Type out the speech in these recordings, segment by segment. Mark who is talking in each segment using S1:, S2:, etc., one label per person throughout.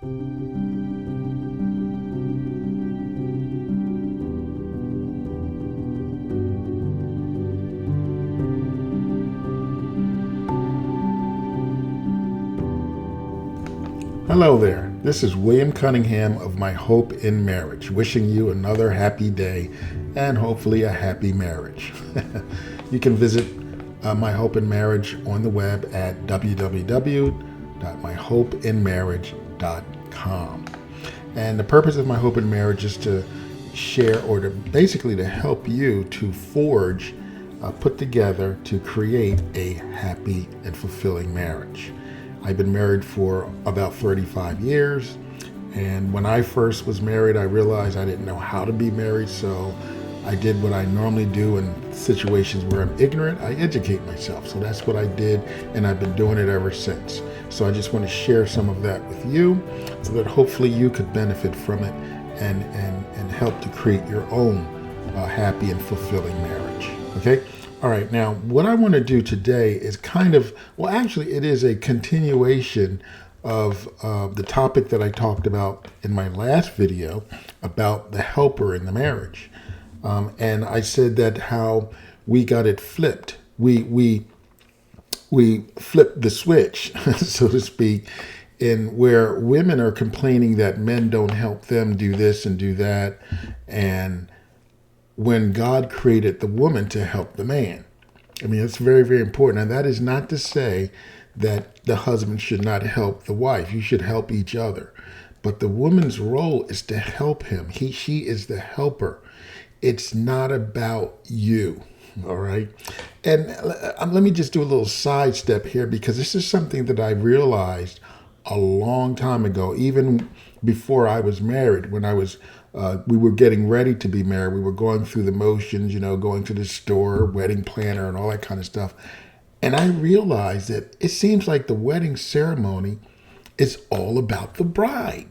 S1: Hello there. This is William Cunningham of My Hope in Marriage, wishing you another happy day and hopefully a happy marriage. You can visit My Hope in Marriage on the web at www.myhopeinmarriage.com. And the purpose of My Hope in Marriage is to share, or to basically to help you to forge, put together, to create a happy and fulfilling marriage. I've been married for about 35 years. And when I first was married, I realized I didn't know how to be married. So I did what I normally do in situations where I'm ignorant. I educate myself. So that's what I did. And I've been doing it ever since. So I just want to share some of that with you so that hopefully you could benefit from it and help to create your own happy and fulfilling marriage. Okay? All right, now what I want to do today is actually it is a continuation of the topic that I talked about in my last video about the helper in the marriage. And I said that how we got it flipped. We flipped the switch, so to speak, in where women are complaining that men don't help them do this and do that, and when God created the woman to help the man. I mean, it's very, very important. And that is not to say that the husband should not help the wife. You should help each other. But the woman's role is to help him. She is the helper. It's not about you. All right. And let me just do a little sidestep here, because this is something that I realized a long time ago, even before I was married. When we were getting ready to be married, we were going through the motions, going to the store, wedding planner, and all that kind of stuff. And I realized that it seems like the wedding ceremony is all about the bride.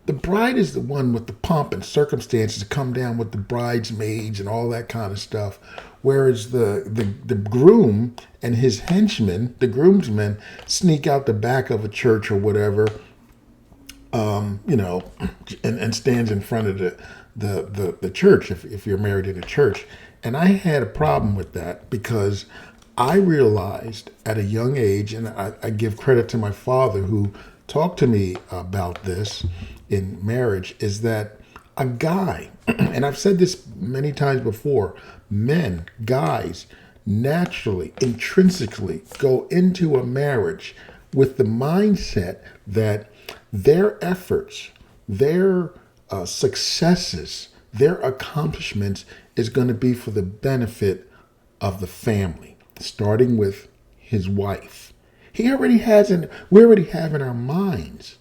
S1: The bride is the one with the pomp and circumstances to come down with the bridesmaids and all that kind of stuff. Whereas the groom and his henchmen, the groomsmen, sneak out the back of a church or whatever, and stands in front of the church if you're married in a church. And I had a problem with that, because I realized at a young age, and I give credit to my father who talked to me about this in marriage, is that a guy, and I've said this many times before, guys naturally, intrinsically go into a marriage with the mindset that their efforts, their successes, their accomplishments is going to be for the benefit of the family, starting with his wife. We already have in our minds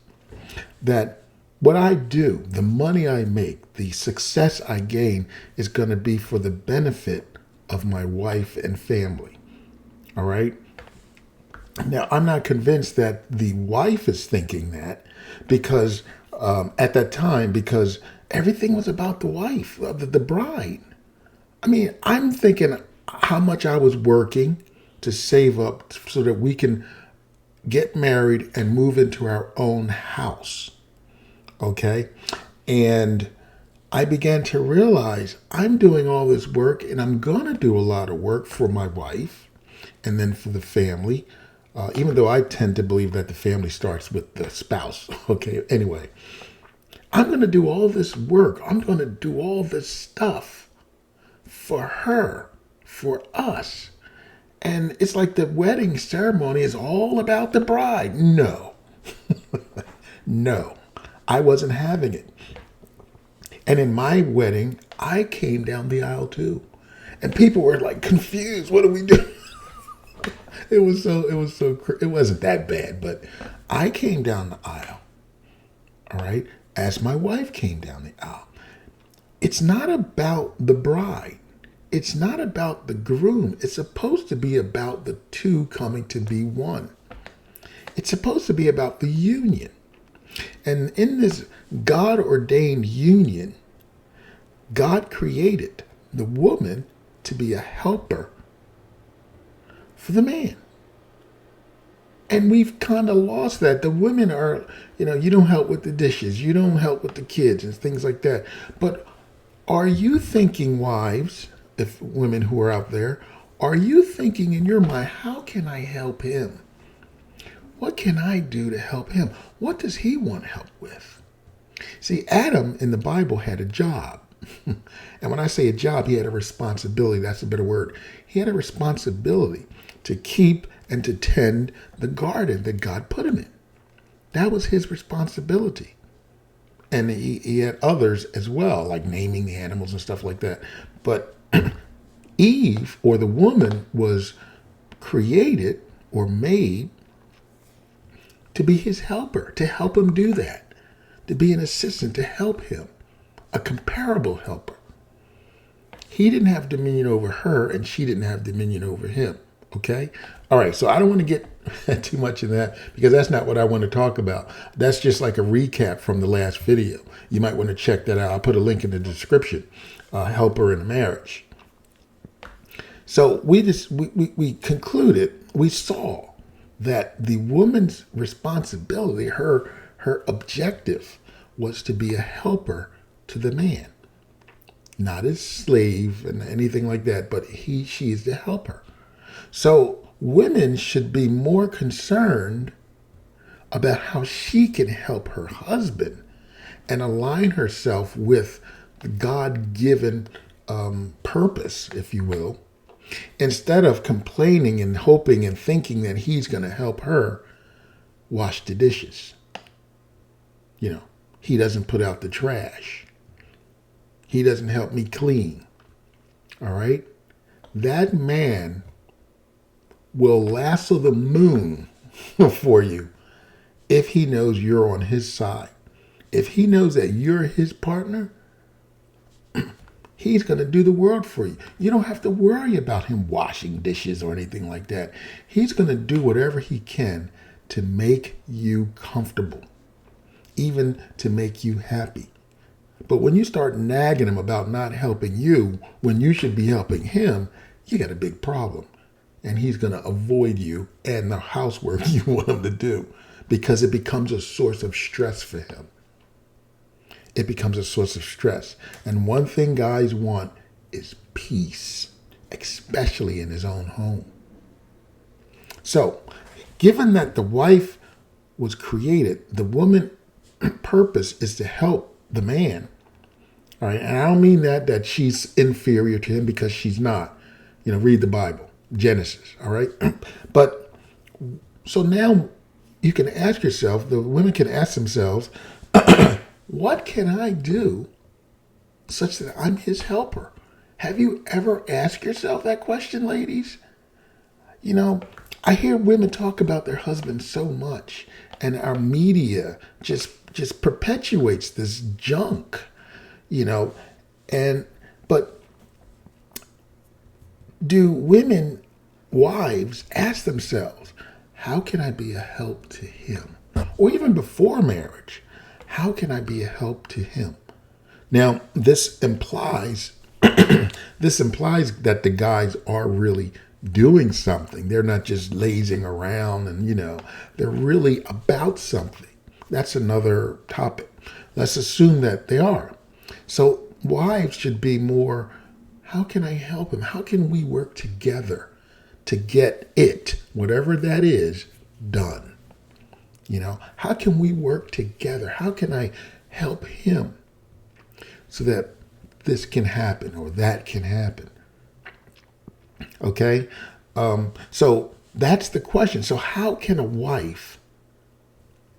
S1: that what I do, the money I make, the success I gain is going to be for the benefit of my wife and family. All right? Now, I'm not convinced that the wife is thinking that, because at that time, because everything was about the wife, the bride. I mean, I'm thinking how much I was working to save up so that we can get married and move into our own house. Okay? And I began to realize I'm doing all this work, and I'm going to do a lot of work for my wife and then for the family. Even though I tend to believe that the family starts with the spouse. Okay, anyway, I'm going to do all this work. I'm going to do all this stuff for her, for us. And it's like the wedding ceremony is all about the bride. No, no, I wasn't having it. And in my wedding, I came down the aisle too. And people were like confused. What do we do? It wasn't that bad, but I came down the aisle, all right, as my wife came down the aisle. It's not about the bride. It's not about the groom. It's supposed to be about the two coming to be one. It's supposed to be about the union. And in this God-ordained union, God created the woman to be a helper for the man. And we've kind of lost that. The women are, you don't help with the dishes, you don't help with the kids and things like that. But are you thinking, wives, if women who are out there, are you thinking in your mind, how can I help him? What can I do to help him? What does he want help with? See, Adam in the Bible had a job. And when I say a job, he had a responsibility. That's a better word. He had a responsibility to keep and to tend the garden that God put him in. That was his responsibility. And he had others as well, like naming the animals and stuff like that. But Eve, or the woman, was created or made to be his helper, to help him do that, to be an assistant, to help him, a comparable helper. He didn't have dominion over her, and she didn't have dominion over him. Okay? All right, so I don't want to get too much in that because that's not what I want to talk about. That's just like a recap from the last video. You might want to check that out. I'll put a link in the description. Helper in a marriage. So we concluded, we saw that the woman's responsibility, her objective was to be a helper to the man. Not his slave and anything like that, but she is to help her. So women should be more concerned about how she can help her husband and align herself with the God-given purpose, if you will, instead of complaining and hoping and thinking that he's going to help her wash the dishes. He doesn't put out the trash. He doesn't help me clean. All right? That man will lasso the moon for you if he knows you're on his side. If he knows that you're his partner, he's going to do the world for you. You don't have to worry about him washing dishes or anything like that. He's going to do whatever he can to make you comfortable, even to make you happy. But when you start nagging him about not helping you when you should be helping him, you got a big problem. And he's going to avoid you and the housework you want him to do because it becomes a source of stress for him. It becomes a source of stress. And one thing guys want is peace, especially in his own home. So, given that the wife was created, the woman's purpose is to help the man. All right, and I don't mean that she's inferior to him because she's not. Read the Bible. Genesis, all right? But so now you can ask yourself, the women can ask themselves, what can I do such that I'm his helper? Have you ever asked yourself that question, ladies? I hear women talk about their husbands so much, and our media just perpetuates this junk, but do women, wives, ask themselves, how can I be a help to him? Or even before marriage, how can I be a help to him? Now, this implies that the guys are really doing something. They're not just lazing around and, they're really about something. That's another topic. Let's assume that they are. So wives should be more, how can I help him? How can we work together to get it, whatever that is, done? How can we work together? How can I help him so that this can happen or that can happen? Okay? So that's the question. So how can a wife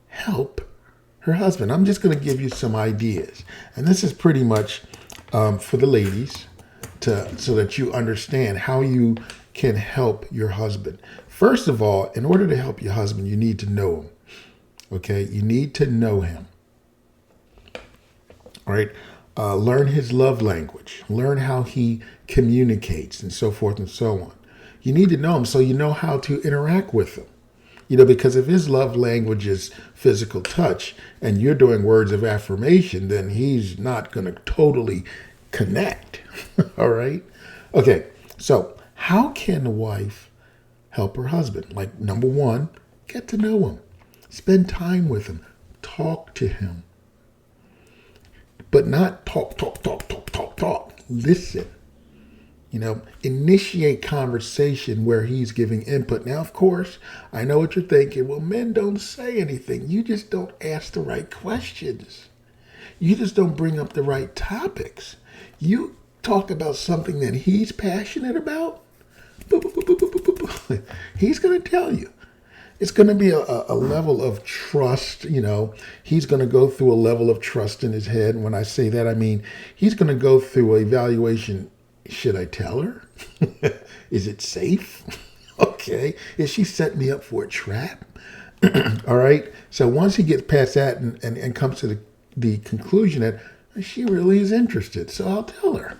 S1: help her husband? I'm just going to give you some ideas. And this is pretty much for the ladies so that you understand how you can help your husband. First of all, in order to help your husband, you need to know him. Okay? You need to know him. All right? Learn his love language. Learn how he communicates and so forth and so on. You need to know him so you know how to interact with him. Because if his love language is physical touch and you're doing words of affirmation, then he's not going to totally connect. All right? Okay, so how can a wife help her husband? Like, number one, Get to know him. Spend time with him. Talk to him. But not talk. Listen. Initiate conversation where he's giving input. Now, of course, I know what you're thinking. Well, men don't say anything. You just don't ask the right questions. You just don't bring up the right topics. You talk about something that he's passionate about. He's going to tell you. It's going to be a level of trust. He's going to go through a level of trust in his head. And when I say that, I mean, he's going to go through an evaluation. Should I tell her? Is it safe? Okay. Is she setting me up for a trap? All right. So once he gets past that and comes to the conclusion that she really is interested, so I'll tell her.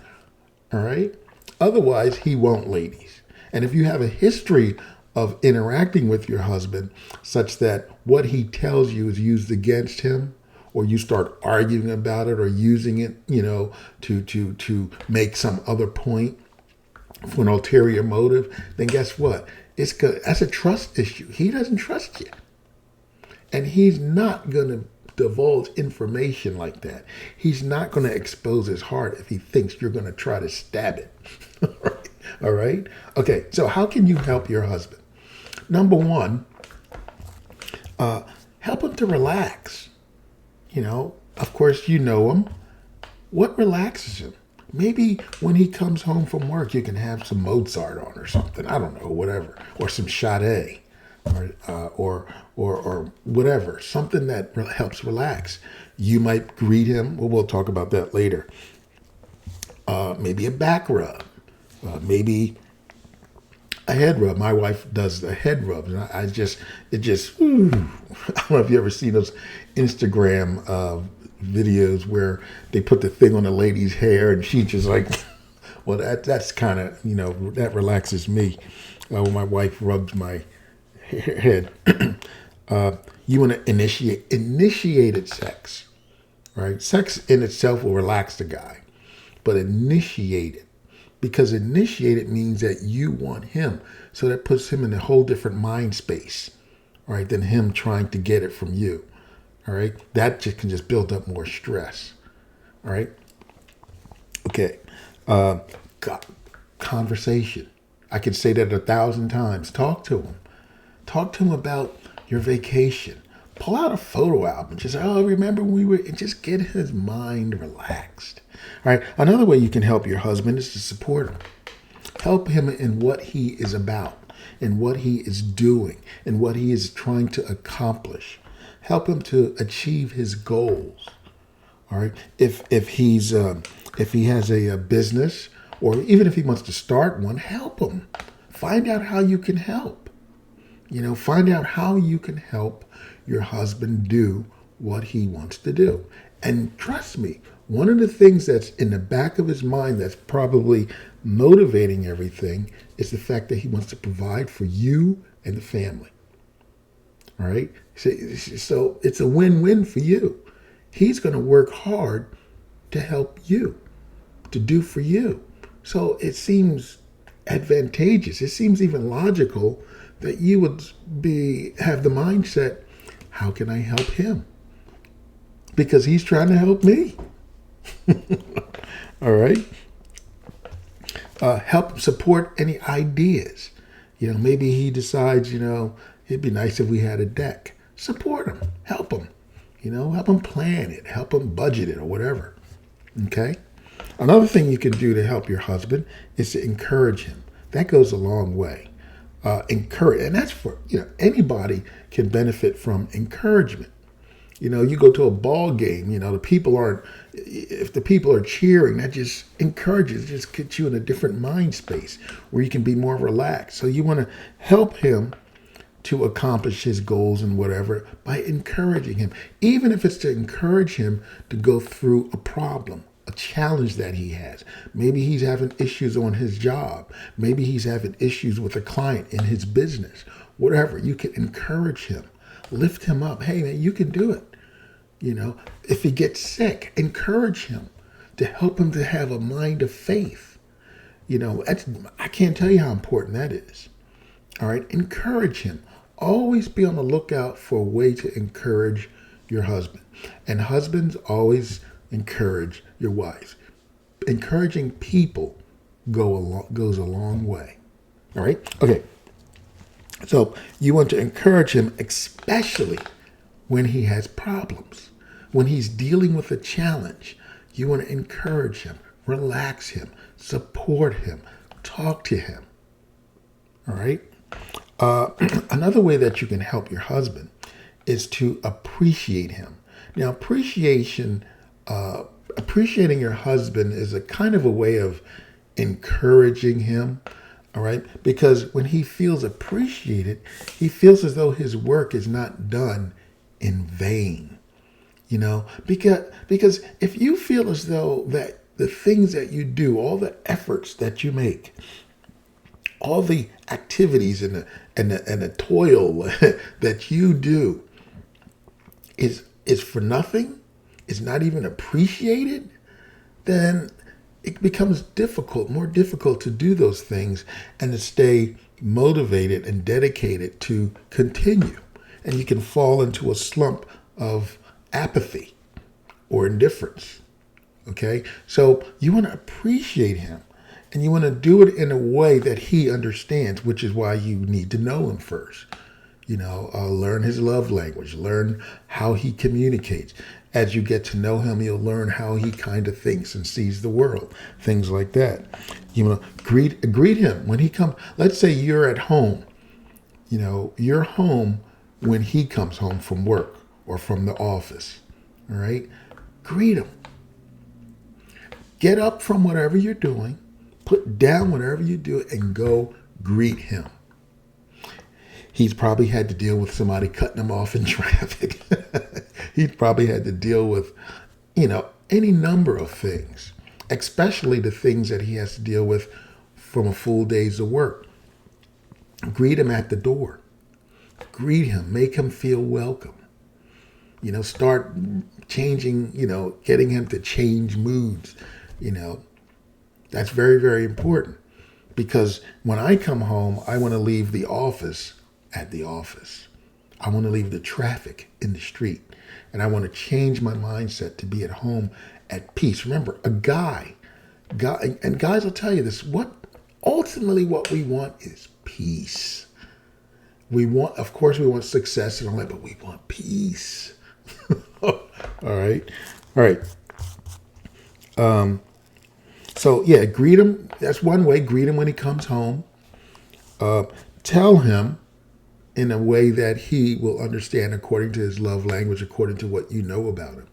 S1: All right. Otherwise, he won't, ladies. And if you have a history of interacting with your husband such that what he tells you is used against him, or you start arguing about it or using it, to make some other point for an ulterior motive, then guess what? It's good. That's a trust issue. He doesn't trust you. And he's not going to divulge information like that. He's not going to expose his heart if he thinks you're going to try to stab it. All right? Okay, so how can you help your husband? Number one, help him to relax. Of course, you know him. What relaxes him? Maybe when he comes home from work, you can have some Mozart on or something. I don't know, whatever, or some Sade, or whatever. Something that helps relax. You might greet him. Well, we'll talk about that later. Maybe a back rub. Maybe a head rub. My wife does the head rubs, and I don't know if you ever seen those Instagram videos where they put the thing on the lady's hair and she just like, well, that's kind of, that relaxes me when my wife rubs my head. You want to initiated sex, right? Sex in itself will relax the guy, but initiated. Because initiated means that you want him. So that puts him in a whole different mind space, all right, than him trying to get it from you. All right. That can just build up more stress. All right. Okay. Conversation. I can say that 1,000 times. Talk to him. Talk to him about your vacation. Pull out a photo album. Just, remember when we were, and just get his mind relaxed. All right. Another way you can help your husband is to support him. Help him in what he is about, in what he is doing, in what he is trying to accomplish. Help him to achieve his goals. All right. If he has a business, or even if he wants to start one, help him. Find out how you can help. Find out how you can help your husband do what he wants to do. And trust me, one of the things that's in the back of his mind that's probably motivating everything is the fact that he wants to provide for you and the family. All right? So it's a win-win for you. He's going to work hard to help you, to do for you. So it seems advantageous. It seems even logical that you would have the mindset, how can I help him? Because he's trying to help me. All right. Help support any ideas. Maybe he decides, it'd be nice if we had a deck. Support him. Help him. Help him plan it. Help him budget it or whatever. Okay. Another thing you can do to help your husband is to encourage him. That goes a long way. Encourage, and that's for, anybody can benefit from encouragement. You go to a ball game, if the people are cheering, that just encourages, just gets you in a different mind space where you can be more relaxed. So you want to help him to accomplish his goals and whatever by encouraging him, even if it's to encourage him to go through a problem, a challenge that he has. Maybe he's having issues on his job. Maybe he's having issues with a client in his business. Whatever, you can encourage him, lift him up. Hey, man, you can do it. If he gets sick, encourage him to help him to have a mind of faith. I can't tell you how important that is. All right, encourage him. always be on the lookout for a way to encourage your husband. And husbands, always encourage your wives. Encouraging people goes a long way. All right? Okay. So you want to encourage him, especially when he has problems. When he's dealing with a challenge, you want to encourage him, relax him, support him, talk to him. All right? Another way that you can help your husband is to appreciate him. Now, appreciating your husband is a kind of a way of encouraging him, all right? Because when he feels appreciated, he feels as though his work is not done in vain, because if you feel as though that the things that you do, all the efforts that you make, all the activities and the toil that you do is for nothing, is not even appreciated, then it becomes more difficult to do those things and to stay motivated and dedicated to continue. And you can fall into a slump of apathy or indifference. Okay? So you want to appreciate him, and you want to do it in a way that he understands, which is why you need to know him first. Learn his love language, learn how he communicates. As you get to know him, you'll learn how he kind of thinks and sees the world, things like that. You want to greet him when he comes. Let's say you're at home. You're home when he comes home from work or from the office. All right? Greet him. Get up from whatever you're doing, put down whatever you do, and go greet him. He's probably had to deal with somebody cutting him off in traffic. He's probably had to deal with, any number of things, especially the things that he has to deal with from a full day's of work. Greet him at the door. Greet him. Make him feel welcome. Start changing, getting him to change moods. That's very, very important, because when I come home, I want to leave the office at the office. I want to leave the traffic in the street, and I want to change my mindset to be at home at peace. Remember, and guys will tell you this, ultimately what we want is peace. Of course, we want success and all that, but we want peace. All right. So yeah, greet him. That's one way. Greet him when he comes home. Tell him in a way that he will understand according to his love language, according to what you know about him.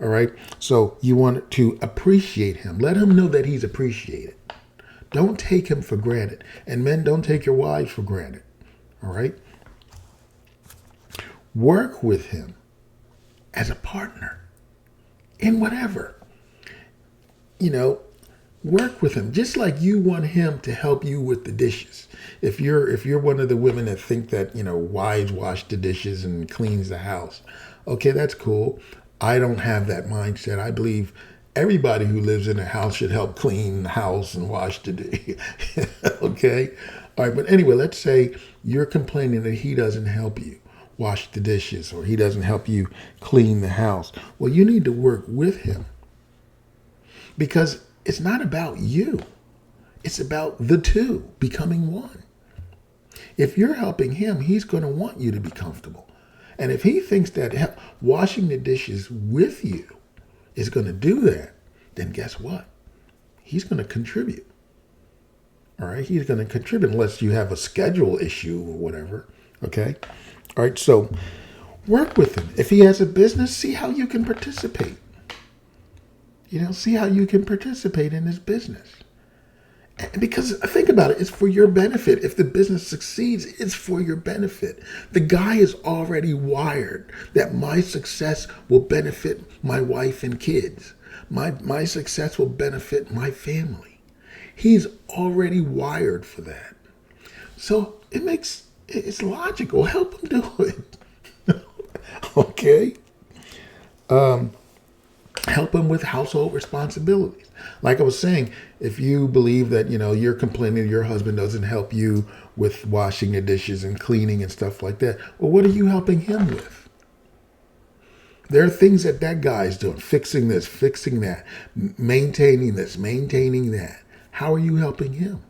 S1: All right. So you want to appreciate him. Let him know that he's appreciated. Don't take him for granted. And men, don't take your wives for granted. All right. Work with him as a partner in whatever. Work with him just like you want him to help you with the dishes. If you're one of the women that think that, wives wash the dishes and cleans the house, okay, that's cool. I don't have that mindset. I believe everybody who lives in a house should help clean the house and wash the dishes. Okay? All right, but anyway, let's say you're complaining that he doesn't help you wash the dishes or he doesn't help you clean the house. Well, you need to work with him, because it's not about you. It's about the two becoming one. If you're helping him, he's going to want you to be comfortable. And if he thinks that washing the dishes with you is going to do that, then guess what? He's going to contribute. All right? He's going to contribute unless you have a schedule issue or whatever. Okay? All right, so work with him. If he has a business, see how you can participate. See how you can participate in his business. Because think about it, it's for your benefit. If the business succeeds, it's for your benefit. The guy is already wired that my success will benefit my wife and kids. My success will benefit my family. He's already wired for that. So it's logical. Help him do it. Okay? Help him with household responsibilities. Like I was saying, if you believe that, you're complaining your husband doesn't help you with washing the dishes and cleaning and stuff like that, well, what are you helping him with? There are things that guy's doing, fixing this, fixing that, maintaining this, maintaining that. How are you helping him?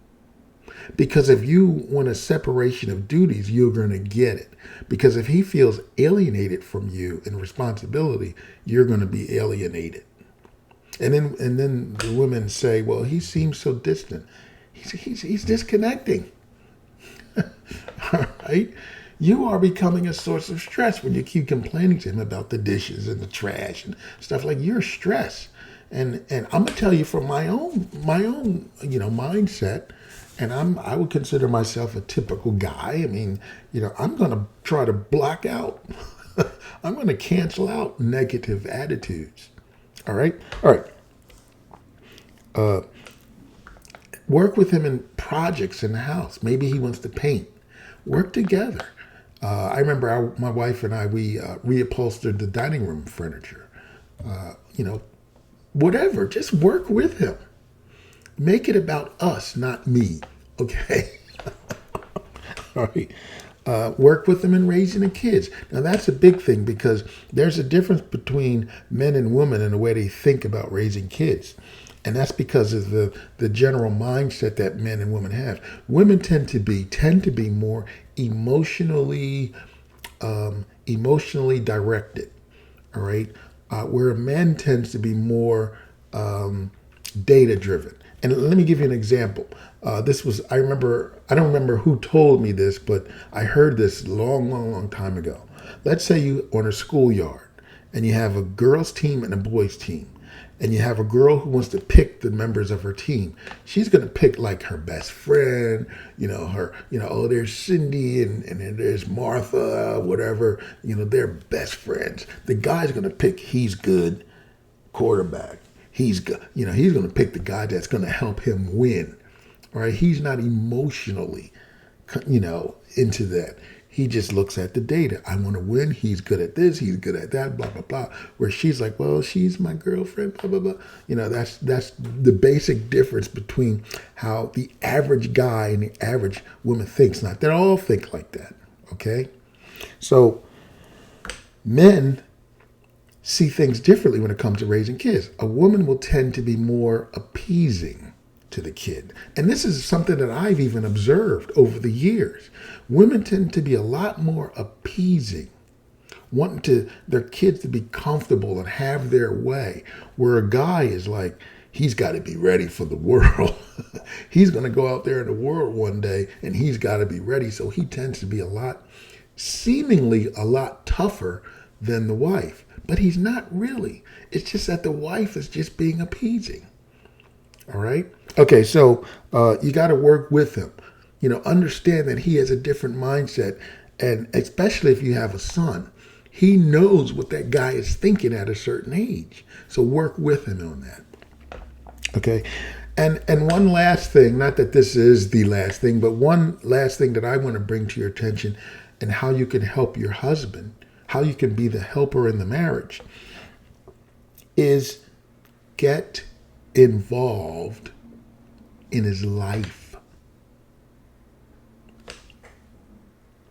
S1: Because if you want a separation of duties, you're going to get it. Because if he feels alienated from you in responsibility, you're going to be alienated. And then the women say, well, he seems so distant. He's disconnecting. All right? You are becoming a source of stress when you keep complaining to him about the dishes and the trash and stuff like you're stressed. And I'm gonna tell you from my own mindset, and I would consider myself a typical guy. I mean, I'm gonna try to block out. I'm gonna cancel out negative attitudes. All right, all right. Work with him in projects in the house. Maybe he wants to paint. Work together. I remember my wife and I, we reupholstered the dining room furniture. Whatever, just work with him. Make it about us, not me, okay? All right. Work with them in raising the kids. Now, that's a big thing because there's a difference between men and women in the way they think about raising kids. And that's because of the general mindset that men and women have. Women tend to be more emotionally directed, all right? Where a man tends to be more data driven. And let me give you an example. I don't remember who told me this, but I heard this long time ago. Let's say you on a schoolyard and you have a girls team and a boys team. And you have a girl who wants to pick the members of her team. She's going to pick like her best friend, there's Cindy and then there's Martha, whatever, they're best friends. The guy's going to pick he's good quarterback. He's good, he's going to pick the guy that's going to help him win. All right. He's not emotionally, into that. He just looks at the data. I want to win. He's good at this. He's good at that, blah, blah, blah. Where she's like, well, she's my girlfriend, blah, blah, blah. That's the basic difference between how the average guy and the average woman thinks. Not they all think like that, okay? So men see things differently when it comes to raising kids. A woman will tend to be more appeasing to the kid. And this is something that I've even observed over the years. Women tend to be a lot more appeasing, wanting their kids to be comfortable and have their way, where a guy is like, he's got to be ready for the world. He's going to go out there in the world one day and he's got to be ready. So he tends to be seemingly a lot tougher than the wife. But he's not really. It's just that the wife is just being appeasing. All right. Okay. So you got to work with him. Understand that he has a different mindset. And especially if you have a son, he knows what that guy is thinking at a certain age. So work with him on that. Okay. And one last thing, not that this is the last thing, but one last thing that I want to bring to your attention and how you can help your husband, how you can be the helper in the marriage, is get involved in his life.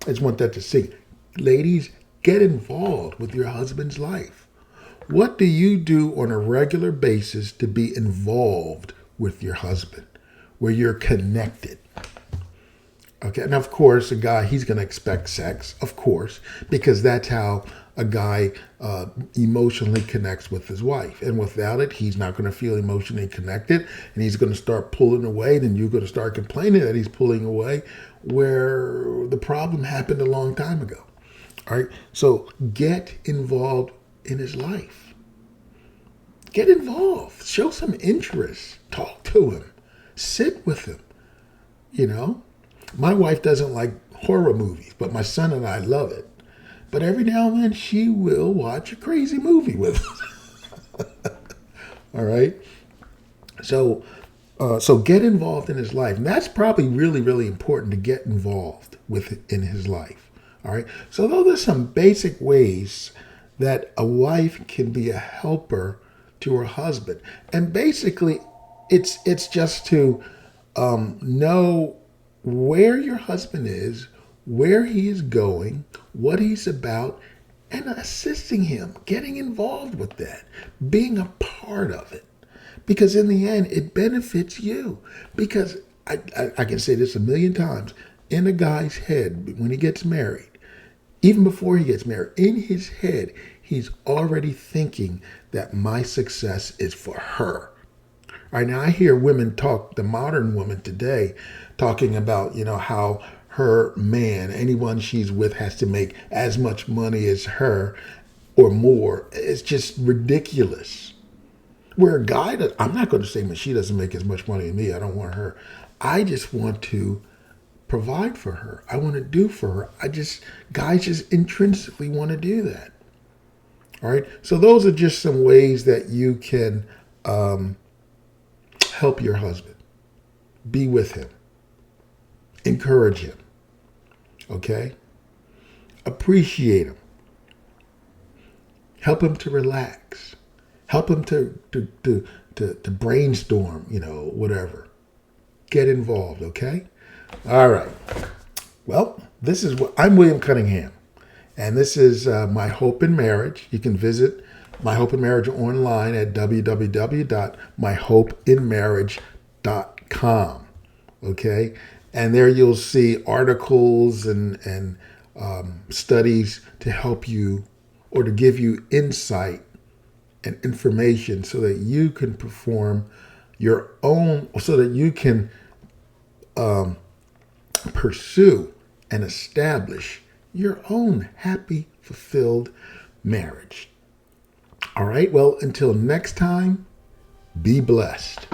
S1: I just want that to sink. Ladies, get involved with your husband's life. What do you do on a regular basis to be involved with your husband, where you're connected? Okay, and of course, a guy, he's going to expect sex, of course, because that's how a guy emotionally connects with his wife. And without it, he's not going to feel emotionally connected, and he's going to start pulling away. Then you're going to start complaining that he's pulling away, where the problem happened a long time ago. All right, so get involved in his life. Get involved. Show some interest. Talk to him. Sit with him. My wife doesn't like horror movies, but my son and I love it. But every now and then she will watch a crazy movie with us. All right. So get involved in his life. And that's probably really, really important to get involved in his life. All right. So those are some basic ways that a wife can be a helper to her husband. And basically, it's just to know where your husband is, where he is going, what he's about, and assisting him, getting involved with that, being a part of it. Because in the end, it benefits you. Because I can say this a million times, in a guy's head, when he gets married, even before he gets married, in his head, he's already thinking that my success is for her. All right, now I hear women talk, the modern woman today, talking about, how her man, anyone she's with, has to make as much money as her or more. It's just ridiculous. Where a guy, I'm not going to say she doesn't make as much money as me. I don't want her. I just want to provide for her. I want to do for her. Guys just intrinsically want to do that. All right. So those are just some ways that you can help your husband. Be with him. Encourage him. Okay? Appreciate him. Help him to relax. Help him to brainstorm, whatever. Get involved, okay? All right. Well, I'm William Cunningham, and this is My Hope in Marriage. You can visit My Hope in Marriage online at www.myhopeinmarriage.com, okay? And there you'll see articles and studies to help you or to give you insight and information so that you can perform your own, so that you can pursue and establish your own happy, fulfilled marriage. All right. Well, until next time, be blessed.